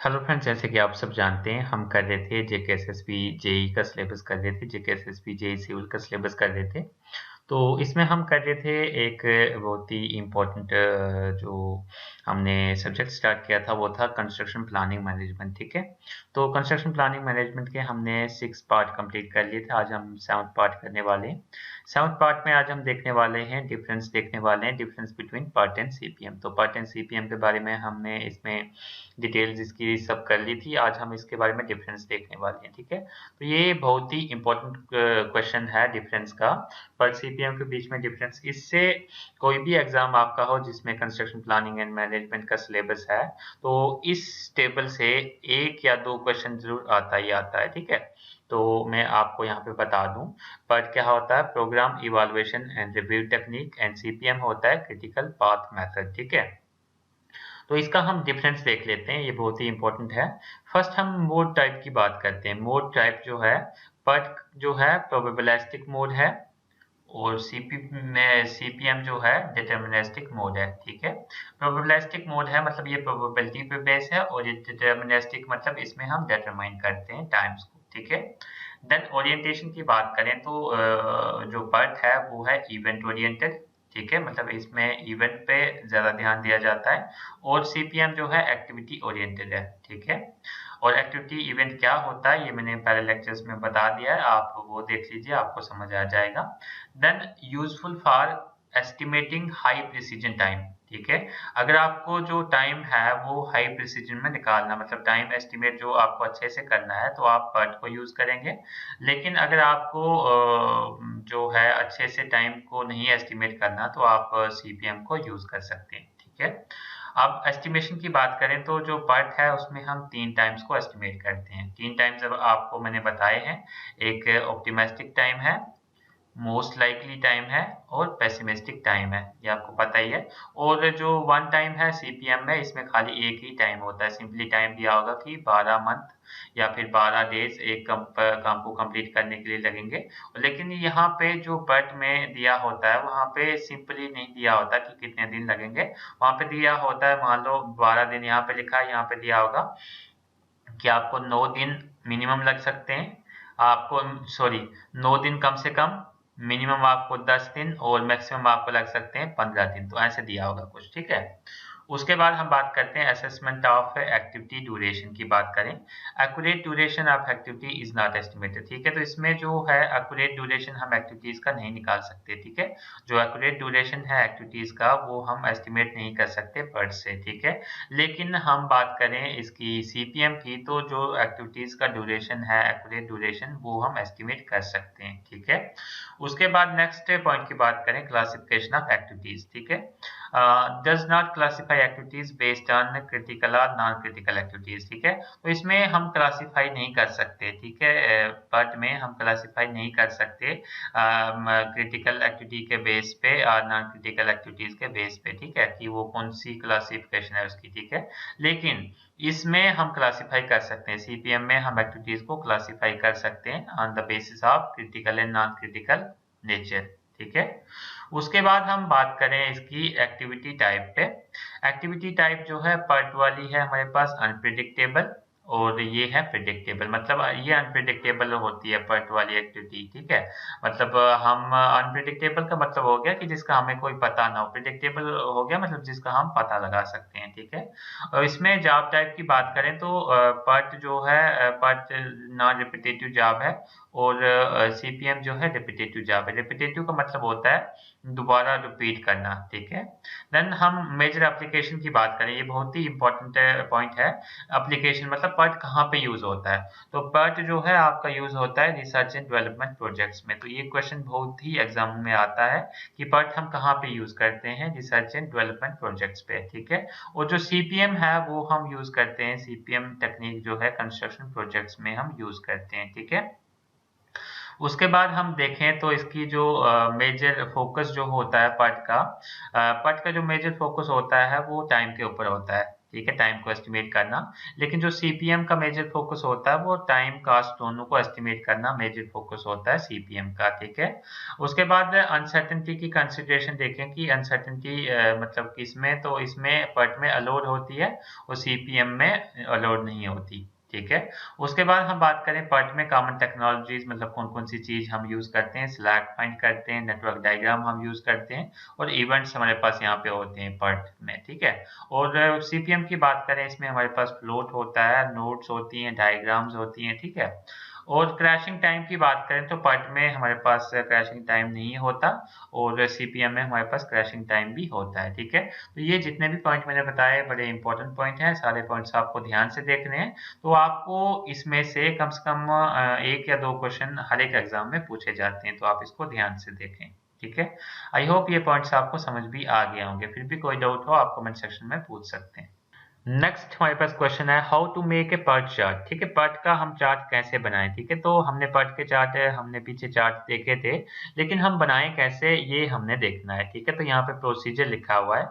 Hello friends, जैसे कि आप सब जानते हैं हम कर रहे थे जेकेएसएसबी जेई का सिलेबस कर रहे थे, जेकेएसएसबी जेई सिविल का सिलेबस कर रहे थे। तो इसमें हम कर रहे थे एक बहुत ही इम्पोर्टेंट जो हमने सब्जेक्ट स्टार्ट किया था वो था कंस्ट्रक्शन प्लानिंग मैनेजमेंट। ठीक है, तो कंस्ट्रक्शन प्लानिंग मैनेजमेंट के हमने 6 पार्ट कंप्लीट कर लिए थे। आज हम 7th पार्ट करने वाले हैं। 7th पार्ट में आज हम देखने वाले हैं डिफरेंस, देखने वाले हैं difference between part and CPM. तो पार्ट एंड सीपीएम के बारे में हमने इसमें डिटेल्स इसकी सब कर ली थी। आज हम इसके बारे में डिफरेंस देखने वाले हैं। ठीक है, तो ये बहुत ही इंपॉर्टेंट क्वेश्चन है डिफरेंस का, पर सीपीएम के बीच में डिफरेंस। इससे कोई भी एग्जाम आपका हो जिसमें कंस्ट्रक्शन प्लानिंग एंड मैनेजमेंट का सिलेबस है, तो इस टेबल से एक या दो क्वेश्चन जरूर आता ही आता है। ठीक है, तो मैं आपको यहाँ पे बता दूं, पर क्या होता है programme evaluation and review technique, and CPM होता है क्रिटिकल पाथ मेथड। ठीक है, तो इसका हम डिफरेंस देख लेते हैं, ये बहुत ही इंपॉर्टेंट है। फर्स्ट हम मोड टाइप की बात करते हैं। मोड टाइप जो है, PERT जो है प्रोबेबिलिस्टिक मोड है, और सीपीएम जो है डिटर्मिनिस्टिक मोड है। ठीक है, प्रोबेबिलिस्टिक मोड है मतलब ये प्रोबेबिलिटी पे बेस है, और ये डिटर्मिनिस्टिक मतलब इसमें हम डिटरमाइन करते हैं टाइम्स को। ठीक है, देन ओरिएंटेशन की बात करें तो जो PERT है वो है इवेंट ओरिएंटेड। ठीक है, मतलब इसमें इवेंट पे ज्यादा ध्यान दिया जाता है, और सीपीएम जो है एक्टिविटी ओरिएंटेड है। ठीक है, और एक्टिविटी इवेंट क्या होता है ये मैंने पहले लेक्चर्स में बता दिया है, आप वो देख लीजिए, आपको समझ आ जाएगा। Then useful for estimating high precision time. ठीक है, अगर आपको जो टाइम है वो हाई प्रिसीजन में निकालना, मतलब टाइम एस्टिमेट जो आपको अच्छे से करना है, तो आप PERT को यूज करेंगे। लेकिन अगर आपको जो है अच्छे से टाइम को नहीं एस्टिमेट करना, तो आप सीपीएम को यूज कर सकते हैं। ठीक है, अब एस्टिमेशन की बात करें तो जो PERT है उसमें हम 3 टाइम्स को एस्टिमेट करते हैं। 3 टाइम्स अब आपको मैंने बताए हैं, एक ऑप्टिमिस्टिक टाइम है, मोस्ट लाइकली टाइम है, और पेसिमिस्टिक टाइम है, ये आपको पता ही है। और जो वन टाइम है सीपीएम में, इसमें खाली एक ही टाइम होता है, सिंपली टाइम दिया होगा कि 12 मंथ या फिर 12 डेज एक काम को कंप्लीट करने के लिए लगेंगे। लेकिन यहाँ पे जो PERT में दिया होता है वहाँ पे सिंपली नहीं दिया होता कि कितने दिन लगेंगे, वहाँ पे दिया होता है, मान लो 12 दिन यहाँ पे लिखा है, यहाँ पे दिया होगा कि आपको 9 दिन मिनिमम लग सकते हैं, आपको सॉरी 9 दिन कम से कम, मिनिमम आपको 10 दिन, और मैक्सिमम आपको लग सकते हैं 15 दिन, तो ऐसे दिया होगा कुछ। ठीक है, उसके बाद हम बात करते हैं असेसमेंट ऑफ एक्टिविटी ड्यूरेशन की बात करें। Accurate duration of activity is not estimated. ठीक है, तो इसमें जो है एक्यूरेट ड्यूरेशन हम एक्टिविटीज का नहीं निकाल सकते। ठीक है, जो एक्यूरेट ड्यूरेशन है एक्टिविटीज का वो हम एस्टिमेट नहीं कर सकते PERT से। ठीक है, लेकिन हम बात करें इसकी सीपीएम की, तो जो एक्टिविटीज का ड्यूरेशन है एक्यूरेट ड्यूरेशन वो हम एस्टिमेट कर सकते हैं। ठीक है, उसके बाद नेक्स्ट पॉइंट की बात करें क्लासिफिकेशन ऑफ एक्टिविटीज। ठीक है, does not classify activities based on critical or non critical activities। ठीक है, तो इसमें हम क्लासिफाई नहीं कर सकते। ठीक है, PERT में हम क्लासिफाई नहीं कर सकते क्रिटिकल एक्टिविटी के बेस पे और नॉन क्रिटिकल एक्टिविटीज के बेस पे। ठीक है, कि वो कौन सी क्लासिफिकेशन है उसकी। ठीक है, लेकिन इसमें हम क्लासिफाई कर सकते हैं, सीपीएम में हम एक्टिविटीज को क्लासिफाई कर सकते हैं on the basis of critical and non critical nature. ठीक है, उसके बाद हम बात करें इसकी एक्टिविटी टाइप पे। एक्टिविटी टाइप जो है PERT वाली है हमारे पास अनप्रिडिक्टेबल, और ये है प्रिडिक्टेबल। मतलब ये अनप्रिडिक्टेबल होती है PERT वाली एक्टिविटी। ठीक है, मतलब हम अनप्रिडिक्टेबल का मतलब हो गया कि जिसका हमें कोई पता ना हो, प्रिडिक्टेबल हो गया मतलब जिसका हम पता लगा सकते हैं। ठीक है, और इसमें जॉब टाइप की बात करें तो PERT जो है PERT नॉन रिपीटेटिव जॉब है, और सीपीएम जो है रिपीटेटिव जॉब है। रिपीटेटिव का मतलब होता है दोबारा रिपीट करना। ठीक है, देन हम मेजर एप्लीकेशन की बात करें, ये बहुत ही इंपॉर्टेंट पॉइंट है। एप्लीकेशन मतलब PERT कहाँ पे यूज होता है, तो PERT जो है आपका यूज होता है रिसर्च एंड डेवलपमेंट प्रोजेक्ट्स में। तो ये क्वेश्चन बहुत ही एग्जाम में आता है कि PERT हम कहाँ पे यूज करते हैं, रिसर्च एंड डेवलपमेंट प्रोजेक्ट्स पे। ठीक है, और जो सीपीएम है वो हम यूज करते हैं, सीपीएम टेक्निक जो है कंस्ट्रक्शन प्रोजेक्ट्स में हम यूज करते हैं। ठीक है, उसके बाद हम देखें तो इसकी जो मेजर फोकस जो होता है PERT का, PERT का जो मेजर फोकस होता है वो टाइम के ऊपर होता है। ठीक है, टाइम को एस्टिमेट करना। लेकिन जो सीपीएम का मेजर फोकस होता है वो टाइम कास्ट दोनों को एस्टिमेट करना मेजर फोकस होता है सीपीएम का, ठीक है। उसके बाद अनसर्टेनिटी की कंसिडरेशन देखें कि अनसर्टेनिटी मतलब किसमें, तो इसमें PERT में अलाउड होती है और सीपीएम में अलाउड नहीं होती, ठीक है। उसके बाद हम बात करें PERT में कॉमन टेक्नोलॉजीज, मतलब कौन कौन सी चीज हम यूज करते हैं, स्लैक फाइंड करते हैं, नेटवर्क डायग्राम हम यूज करते हैं, और इवेंट्स हमारे पास यहाँ पे होते हैं PERT में, ठीक है। और सीपीएम की बात करें, इसमें हमारे पास फ्लोट होता है, नोट्स होती हैं, डायग्राम्स होती हैं, ठीक है। और क्रैशिंग टाइम की बात करें तो PERT में हमारे पास क्रैशिंग टाइम नहीं होता, और सीपीएम में हमारे पास क्रैशिंग टाइम भी होता है, ठीक है। तो ये जितने भी पॉइंट मैंने बताए बड़े इंपॉर्टेंट पॉइंट हैं, सारे पॉइंट्स आपको ध्यान से देखने हैं। तो आपको इसमें से कम 1 या 2 क्वेश्चन हर एक एग्जाम में पूछे जाते हैं, तो आप इसको ध्यान से देखें, ठीक है। आई होप ये पॉइंट्स आपको समझ भी आ गए होंगे। फिर भी कोई डाउट हो आप कमेंट सेक्शन में पूछ सकते हैं। नेक्स्ट हमारे पास क्वेश्चन है how to make a PERT chart, ठीक है। PERT का हम चार्ट कैसे बनाएं, ठीक है। तो हमने PERT के चार्ट हमने पीछे चार्ट देखे थे, लेकिन हम बनाएं कैसे ये हमने देखना है, ठीक है। तो यहाँ पे प्रोसीजर लिखा हुआ है,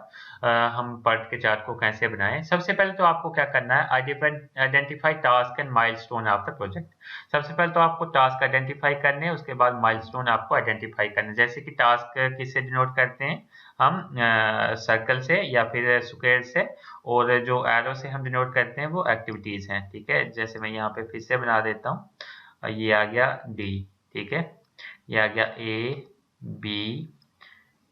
हम PERT के चार्ट को कैसे बनाएं। सबसे पहले तो आपको क्या करना है, identify task and milestone of the project. सबसे पहले तो आपको टास्क आइडेंटिफाई करने हैं, उसके बाद माइलस्टोन आपको आइडेंटिफाई करने। जैसे कि टास्क किससे डिनोट करते हैं हम, सर्कल से या फिर स्क्वायर से, और जो एरो से हम डिनोट करते हैं वो एक्टिविटीज हैं, ठीक है। जैसे मैं यहाँ पे फिर से बना देता हूँ, ये आ गया डी, ठीक है, ये आ गया ए बी,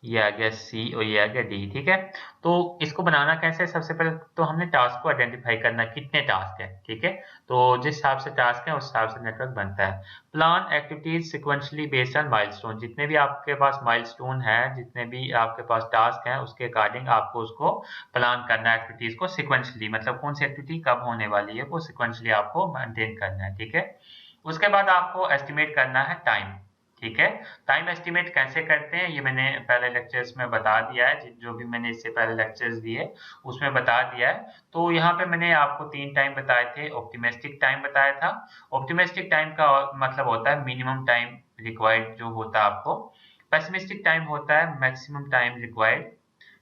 ये आ गया सी और ये आ गया डी, ठीक है। तो इसको बनाना कैसे, सबसे पहले तो हमने टास्क को आइडेंटिफाई करना, कितने टास्क है, ठीक है। तो जिस हिसाब से टास्क है उस हिसाब से नेटवर्क बनता है। Plan activities sequentially based on milestone, जितने भी आपके पास माइलस्टोन है, जितने भी आपके पास टास्क है, उसके अकॉर्डिंग आपको उसको प्लान करना है, एक्टिविटीज को सिक्वेंशली, मतलब कौन सी एक्टिविटी कब होने वाली है वो सिक्वेंशली आपको मेंटेन करना है, ठीक है। उसके बाद आपको एस्टिमेट करना है टाइम, ठीक है। टाइम एस्टिमेट कैसे करते हैं ये मैंने पहले लेक्चर्स में बता दिया है, जो भी मैंने इससे पहले लेक्चर्स दिए उसमें बता दिया है। तो यहाँ पे मैंने आपको 3 टाइम बताए थे। ऑप्टिमिस्टिक टाइम बताया था, ऑप्टिमिस्टिक टाइम का मतलब होता है मिनिमम टाइम रिक्वायर्ड जो होता है आपको। पेसिमिस्टिक टाइम होता है मैक्सिमम टाइम रिक्वायर्ड,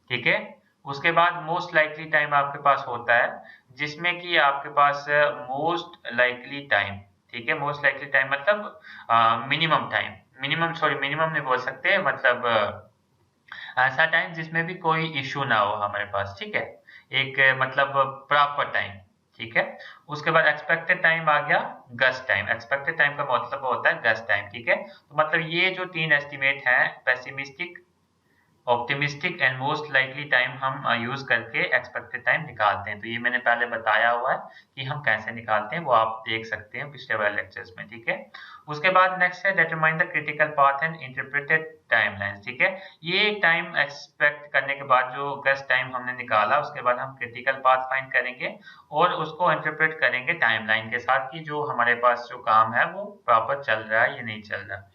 ठीक है। उसके बाद मोस्ट लाइकली टाइम आपके पास होता है, जिसमें कि आपके पास मोस्ट लाइकली टाइम, ठीक है। मोस्ट लाइकली टाइम मतलब मिनिमम टाइम, मिनिमम नहीं बोल सकते, मतलब ऐसा टाइम जिसमें भी कोई इश्यू ना हो हमारे पास, ठीक है। एक मतलब प्रॉपर टाइम, ठीक है। उसके बाद एक्सपेक्टेड टाइम आ गया गस्ट टाइम। एक्सपेक्टेड टाइम का मतलब होता है गस्ट टाइम, ठीक है। तो मतलब ये जो 3 एस्टिमेट हैं, pessimistic, optimistic and most likely time, हम यूज करके एक्सपेक्टेड टाइम निकालते हैं। तो ये मैंने पहले बताया हुआ है कि हम कैसे निकालते हैं, वो आप देख सकते हैं पिछले वाले लेक्चर्स में, ठीक है। उसके बाद नेक्स्ट है determine the critical path and interpreted timeline, ठीक है। ये टाइम एक्सपेक्ट करने के बाद जो गेस्ट टाइम हमने निकाला, उसके बाद हम क्रिटिकल पाथ फाइंड करेंगे और उसको इंटरप्रेट करेंगे टाइमलाइन के साथ कि जो हमारे पास जो काम है वो प्रॉपर चल रहा है या नहीं चल रहा।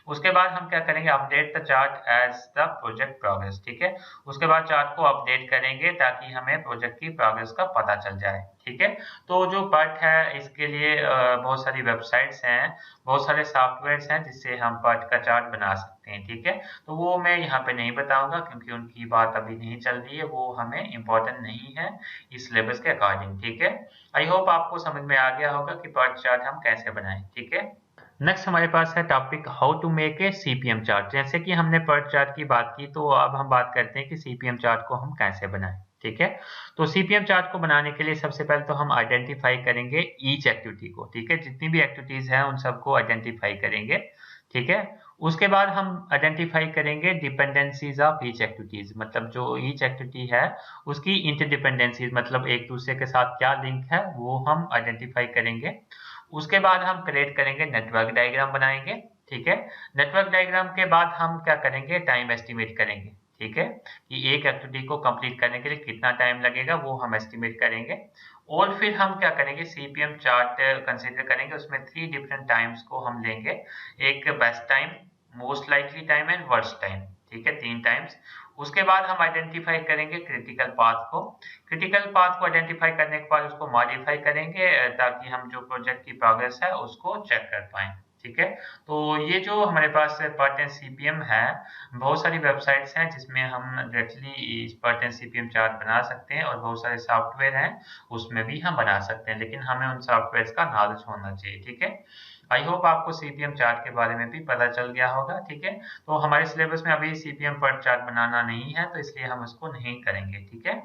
उसके बाद हम क्या करेंगे, update the chart as the project progress, ठीक है। उसके बाद चार्ट को अपडेट करेंगे ताकि हमें प्रोजेक्ट की प्रोग्रेस का पता चल जाए, ठीक है। तो जो PERT है इसके लिए बहुत सारी वेबसाइट्स हैं, बहुत सारे सॉफ्टवेयर्स हैं जिससे हम PERT का चार्ट बना सकते हैं, ठीक है। तो वो मैं यहाँ पे नहीं बताऊंगा क्योंकि उनकी बात अभी नहीं चल रही है, वो हमें इम्पोर्टेंट नहीं है इस सिलेबस के अकॉर्डिंग, ठीक है। आई होप आपको समझ में आ गया होगा कि PERT चार्ट हम कैसे बनाएं, ठीक है। नेक्स्ट हमारे पास है topic how to make a CPM chart. जैसे कि हमने PERT चार्ट की बात की, तो अब हम बात करते हैं कि सीपीएम चार्ट को हम कैसे बनाएं, ठीक है। तो सीपीएम चार्ट को बनाने के लिए सबसे पहले तो हम आइडेंटिफाई करेंगे ईच एक्टिविटी को, ठीक है। जितनी भी एक्टिविटीज हैं उन सबको आइडेंटिफाई करेंगे, ठीक है। उसके बाद हम आइडेंटिफाई करेंगे डिपेंडेंसीज ऑफ ईच एक्टिविटीज, मतलब जो ईच एक्टिविटी है उसकी इंटरडिपेंडेंसीज, मतलब एक दूसरे के साथ क्या लिंक है वो हम आइडेंटिफाई करेंगे। उसके बाद हम क्रिएट करेंगे नेटवर्क डायग्राम बनाएंगे, ठीक है। नेटवर्क डायग्राम के बाद हम क्या करेंगे, टाइम एस्टिमेट करेंगे, ठीक है, कि एक एक्टिविटी को कंप्लीट करने के लिए कितना टाइम लगेगा वो हम एस्टिमेट करेंगे। और फिर हम क्या करेंगे, सीपीएम चार्ट कंसीडर करेंगे, उसमें 3 डिफरेंट टाइम्स को हम लेंगे, एक best time, most likely time and worst time, ठीक है, 3 टाइम्स। उसके बाद हम आइडेंटिफाई करेंगे क्रिटिकल पाथ को। क्रिटिकल पाथ को आइडेंटिफाई करने के बाद उसको मॉडिफाई करेंगे ताकि हम जो प्रोजेक्ट की प्रोग्रेस है उसको चेक कर पाएं, ठीक है। तो ये जो हमारे पास PERT एंड CPM है, बहुत सारी वेबसाइट्स हैं जिसमें हम directly PERT and CPM chart बना सकते हैं, और बहुत सारे सॉफ्टवेयर हैं उसमें भी हम बना सकते हैं, लेकिन हमें उन सॉफ्टवेयर का नॉलेज होना चाहिए। ठीक है। आई होप आपको CPM चार्ट के बारे में भी पता चल गया होगा। ठीक है। तो हमारे सिलेबस में अभी CPM PERT चार्ट बनाना नहीं है, तो इसलिए हम उसको नहीं करेंगे। ठीक है।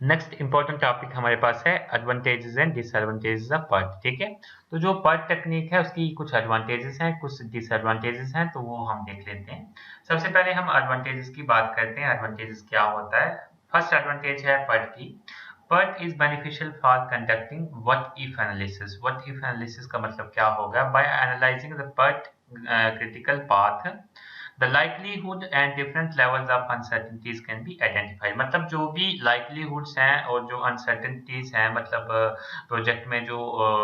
नेक्स्ट इंपॉर्टेंट टॉपिक हमारे पास है advantages and disadvantages of PERT। ठीक है। तो जो PERT टेक्निक है उसकी कुछ एडवांटेजेस हैं, कुछ डिसएडवांटेजेस हैं, तो वो हम देख लेते हैं। सबसे पहले हम एडवांटेजेस की बात करते हैं। एडवांटेजेस क्या होता है? फर्स्ट एडवांटेज है PERT की। PERT is beneficial for conducting what if analysis। what if analysis का मतलब क्या होगा? By analyzing the PERT critical path, the likelihood and different levels of uncertainties can be identified। मतलब जो भी likelihoods हैं और जो uncertainties हैं, मतलब प्रोजेक्ट में जो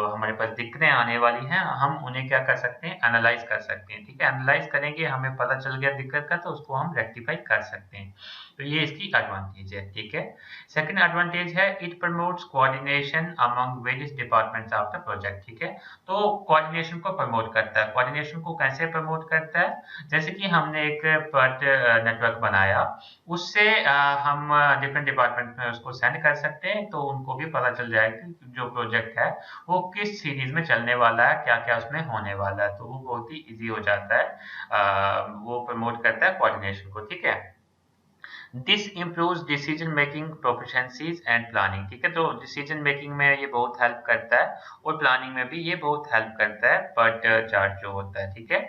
हमारे पास दिक्कतें आने वाली हैं, हम उन्हें क्या कर सकते हैं? एनालाइज कर सकते हैं। ठीक है। एनालाइज करेंगे, हमें पता चल गया दिक्कत का, तो उसको हम रेक्टिफाई कर सकते हैं। तो ये इसकी एडवांटेज है। ठीक है। सेकंड एडवांटेज है it promotes coordination among various departments of the project. ठीक है। तो कोऑर्डिनेशन को प्रमोट करता है। कोऑर्डिनेशन को कैसे प्रमोट करता है? जैसे कि हमने एक PERT नेटवर्क बनाया, उससे हम डिफरेंट डिपार्टमेंट में उसको सेंड कर सकते हैं, तो उनको भी पता चल जाएगा कि जो प्रोजेक्ट है वो किस सीरीज में चलने वाला है, क्या क्या उसमें होने वाला है, तो वो बहुत ही इजी हो जाता है। वो प्रमोट करता है कोऑर्डिनेशन को। ठीक है। This improves decision making proficiencies and planning. ठीक है। तो डिसीजन मेकिंग में ये बहुत हेल्प करता है, और प्लानिंग में भी ये बहुत हेल्प करता है PERT चार्ट जो होता है। ठीक है।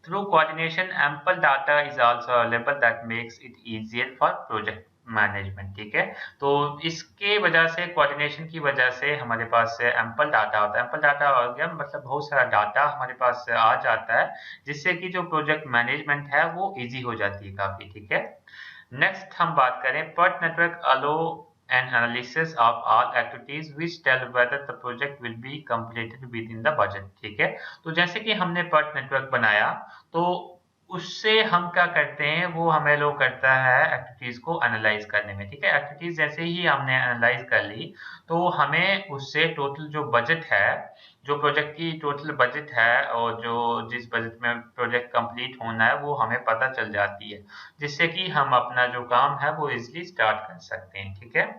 Through coordination ample data is also available that makes it easier for project management. ठीक है। तो इसके वजह से, कोऑर्डिनेशन की वजह से हमारे पास एम्पल डाटा होता है। एम्पल डाटा हो गया मतलब बहुत सारा डाटा हमारे पास आ जाता है, जिससे कि जो प्रोजेक्ट मैनेजमेंट है वो इजी हो जाती है काफी। ठीक है। नेक्स्ट हम बात करें PERT network allows an analysis of all activities which tell whether the project will be completed within the budget. ठीक है। तो जैसे कि हमने PERT नेटवर्क बनाया, तो उससे हम क्या करते हैं, वो हमें लो करता है एक्टिविटीज को एनालाइज करने में। ठीक है। एक्टिविटीज जैसे ही हमने एनालाइज कर ली, तो हमें उससे टोटल जो बजट है, जो प्रोजेक्ट की टोटल बजट है, और जो जिस बजट में प्रोजेक्ट कंप्लीट होना है, वो हमें पता चल जाती है, जिससे कि हम अपना जो काम है वो इजिली स्टार्ट कर सकते हैं। ठीक है।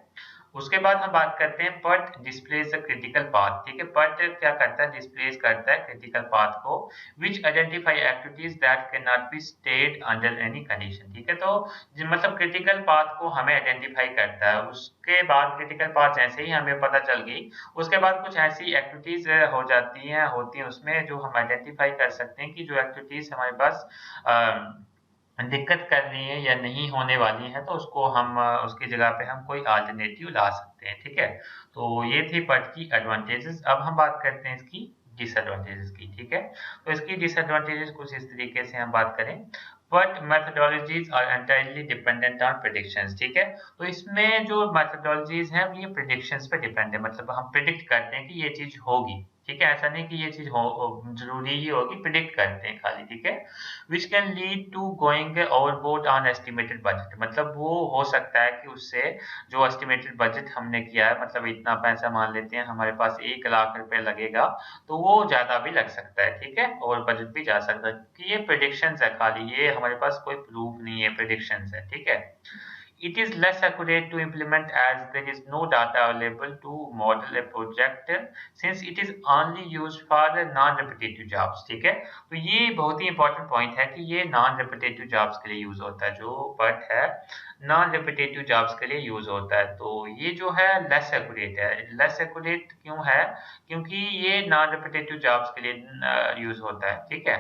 उसके बाद हम बात करते हैं PERT displays the critical path. ठीक है। PERT क्या करता है? डिस्प्लेस करता है क्रिटिकल पाथ को, which identify activities that can not be stayed under any condition. ठीक है। तो मतलब क्रिटिकल पाथ को हमें आइडेंटिफाई करता है। उसके बाद क्रिटिकल पाथ जैसे ही हमें पता चल गई, उसके बाद कुछ ऐसी एक्टिविटीज हो जाती हैं, होती हैं उसमें, जो हम आइडेंटिफाई कर सकते हैं कि जो एक्टिविटीज हमारे पास दिक्कत कर रही है या नहीं होने वाली है, तो उसको हम उसकी जगह पे हम कोई अल्टरनेटिव ला सकते हैं। ठीक है। तो ये थी PERT की एडवांटेजेस। अब हम बात करते हैं इसकी डिसएडवांटेजेस की। ठीक है। तो इसकी डिसएडवांटेजेस कुछ इस तरीके से हम बात करें। PERT methodologies are entirely dependent on predictions। ठीक है। तो इसमें जो methodologies हैं ये predictions पे डिपेंड है, मतलब हम प्रिडिक्ट करते हैं कि ये चीज होगी। ठीक है। ऐसा नहीं कि ये चीज जरूरी ही होगी, प्रिडिक्ट करते हैं खाली। ठीक है। which can lead to going overboard on estimated budget। मतलब वो हो सकता है कि उससे जो एस्टिमेटेड बजट हमने किया है, मतलब इतना पैसा मान लेते हैं हमारे पास 1 लाख रुपए लगेगा, तो वो ज्यादा भी लग सकता है। ठीक है। और बजट भी जा सकता है, कि ये प्रेडिक्शंस है खाली, ये हमारे पास कोई प्रूफ नहीं है, प्रेडिक्शंस है। ठीक है। It is less accurate to implement as there is no data available to model a project, since it is only used for non-repetitive jobs। ठीक है। तो ये बहुत ही इंपॉर्टेंट पॉइंट है कि ये नॉन रिपीटेटिव जॉब्स के लिए यूज होता है। जो PERT है नॉन रिपीटेटिव जॉब्स के लिए यूज होता है। तो ये जो है लेस एक्यूरेट है। लेस एक्यूरेट क्यों है? क्योंकि ये नॉन रिपीटेटिव जॉब्स के लिए यूज होता है। ठीक है।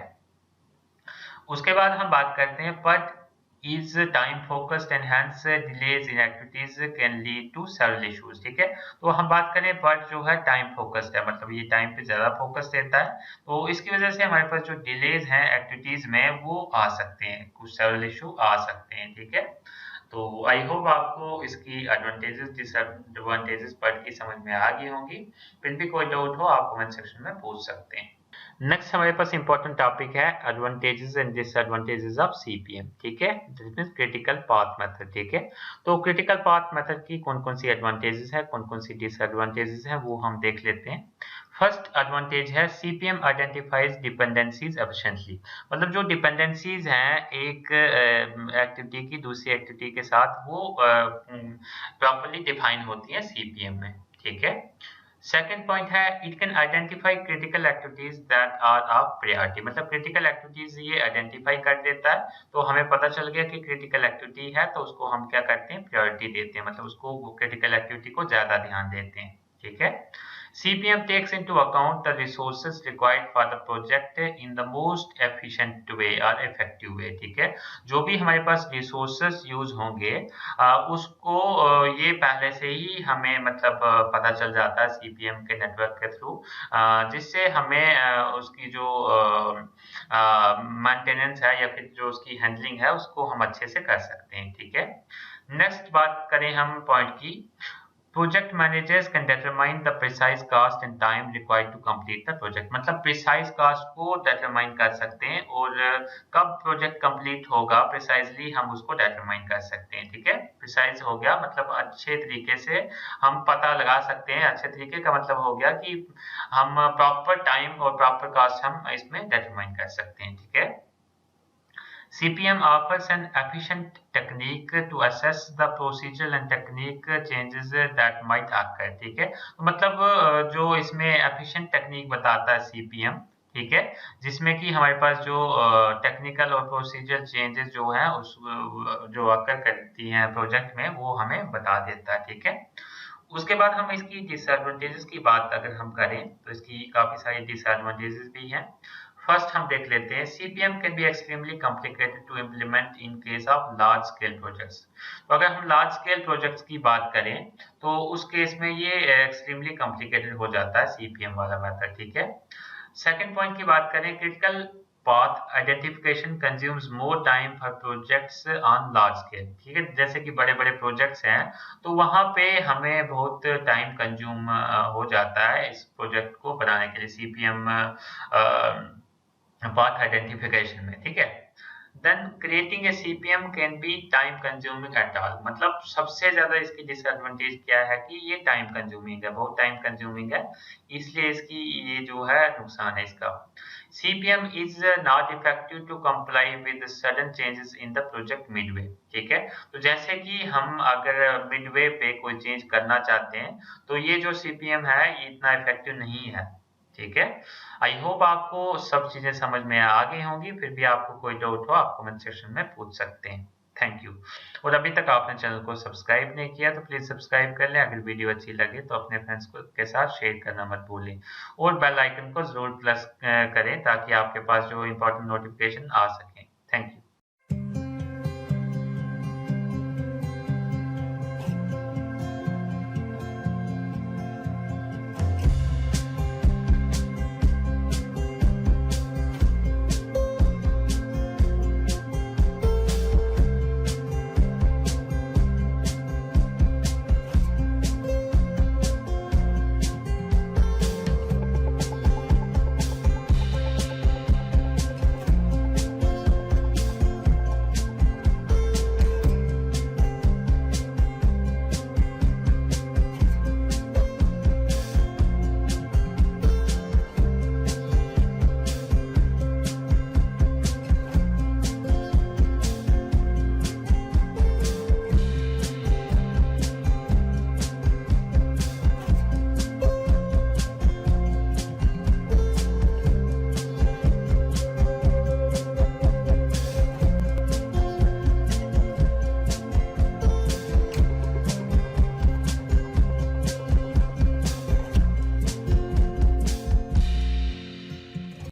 उसके बाद हम बात करते हैं PERT is time focused and hence delays in activities can lead to several issues। ठीक है। तो हम बात करें PERT जो है टाइम फोकस्ड है, मतलब ये टाइम पे ज्यादा फोकस देता है, तो इसकी वजह से हमारे पास जो डिलेज हैं एक्टिविटीज में वो आ सकते हैं, कुछ सेवरल इशू आ सकते हैं। ठीक है। तो आई होप आपको इसकी एडवांटेजेस डिसएडवांटेजेस PERT की समझ में आ गई होंगी। फिर भी कोई डाउट हो आप कमेंट सेक्शन में पूछ सकते हैं। नेक्स्ट हमारे पास इंपॉर्टेंट टॉपिक है advantages and disadvantages of CPM। ठीक है। This means critical path method. ठीक है। तो क्रिटिकल पाथ मेथड की कौन कौन सी एडवांटेजेस है, कौन कौन सी डिसएडवांटेजेस है, वो हम देख लेते हैं। फर्स्ट एडवांटेज है सीपीएम आइडेंटिफाइज डिपेंडेंसीज एफिशिएंटली। मतलब जो डिपेंडेंसीज हैं एक एक्टिविटी की दूसरी एक्टिविटी के साथ वो प्रॉपर्ली डिफाइन होती हैं सीपीएम में, ठीक है। सेकेंड पॉइंट है it can identify critical activities that are of priority. मतलब क्रिटिकल एक्टिविटीज ये आइडेंटिफाई कर देता है, तो हमें पता चल गया कि क्रिटिकल एक्टिविटी है तो उसको हम क्या करते हैं, प्रायोरिटी देते हैं, मतलब उसको क्रिटिकल एक्टिविटी को ज्यादा ध्यान देते हैं, ठीक है। CPM takes into account the resources required for the project in the most efficient way or effective way, ठीक है। जो भी हमारे पास resources यूज होंगे उसको ये पहले से ही हमें मतलब पता चल जाता है सीपीएम के नेटवर्क के थ्रू, जिससे हमें उसकी जो मेंटेनेंस है या फिर जो उसकी हैंडलिंग है उसको हम अच्छे से कर सकते हैं, ठीक है। नेक्स्ट बात करें हम पॉइंट की, project managers can determine the precise cost and time required to complete the project. मतलब प्रिसाइज कास्ट को डिटरमाइन कर सकते हैं और कब प्रोजेक्ट कंप्लीट होगा प्रिसाइजली हम उसको डिटरमाइन कर सकते हैं, ठीक है। प्रिसाइज हो गया मतलब अच्छे तरीके से हम पता लगा सकते हैं, अच्छे तरीके का मतलब हो गया कि हम प्रॉपर टाइम और प्रॉपर कास्ट हम इसमें डिटरमाइन कर सकते हैं, ठीक है। CPM offers an efficient technique to assess the procedural and technique changes that might occur, ठीक है। तो मतलब जो इसमें efficient टेक्निक बताता है CPM, ठीक है, जिसमें कि हमारे पास जो टेक्निकल और प्रोसीजर चेंजेस जो है उस जो अकर करती हैं प्रोजेक्ट में वो हमें बता देता है, ठीक है। उसके बाद हम इसकी डिसएडवांटेजेस की बात अगर हम करें तो इसकी काफी सारी डिसएडवांटेजेस भी हैं। फर्स्ट हम देख लेते हैं, CPM can be extremely complicated to implement in case of large scale projects. तो अगर हम लार्ज स्केल प्रोजेक्ट्स की बात करें तो उस केस में ये एक्सट्रीमली कॉम्प्लिकेटेड हो जाता है सीपीएम वाला मेथड, ठीक है। सेकेंड पॉइंट की बात करें, critical path identification consumes more time for projects on large scale, ठीक है। जैसे कि बड़े बड़े प्रोजेक्ट्स हैं तो वहां पे हमें बहुत टाइम कंज्यूम हो जाता है इस प्रोजेक्ट को बनाने के लिए सीपीएम path identification में, ठीक है। Then creating a CPM can be time consuming at all. मतलब सबसे ज्यादा इसकी डिसएडवांटेज क्या है कि ये टाइम कंज्यूमिंग है, बहुत टाइम कंज्यूमिंग है, इसलिए इसकी ये जो है नुकसान है इसका। CPM is not effective to comply with sudden changes in the project midway, ठीक है। तो जैसे कि हम अगर मिडवे पे कोई चेंज करना चाहते हैं तो ये जो CPM है ये इतना इफेक्टिव नहीं है, ठीक है। आई होप आपको सब चीजें समझ में आ गई होंगी, फिर भी आपको कोई डाउट हो आप कमेंट सेक्शन में पूछ सकते हैं। Thank you. और अभी तक आपने चैनल को सब्सक्राइब नहीं किया तो प्लीज सब्सक्राइब कर लें। अगर वीडियो अच्छी लगे तो अपने फ्रेंड्स को के साथ शेयर करना मत भूलें और बेल आइकन को जरूर प्रेस करें ताकि आपके पास जो इम्पोर्टेंट नोटिफिकेशन आ सके। Thank you.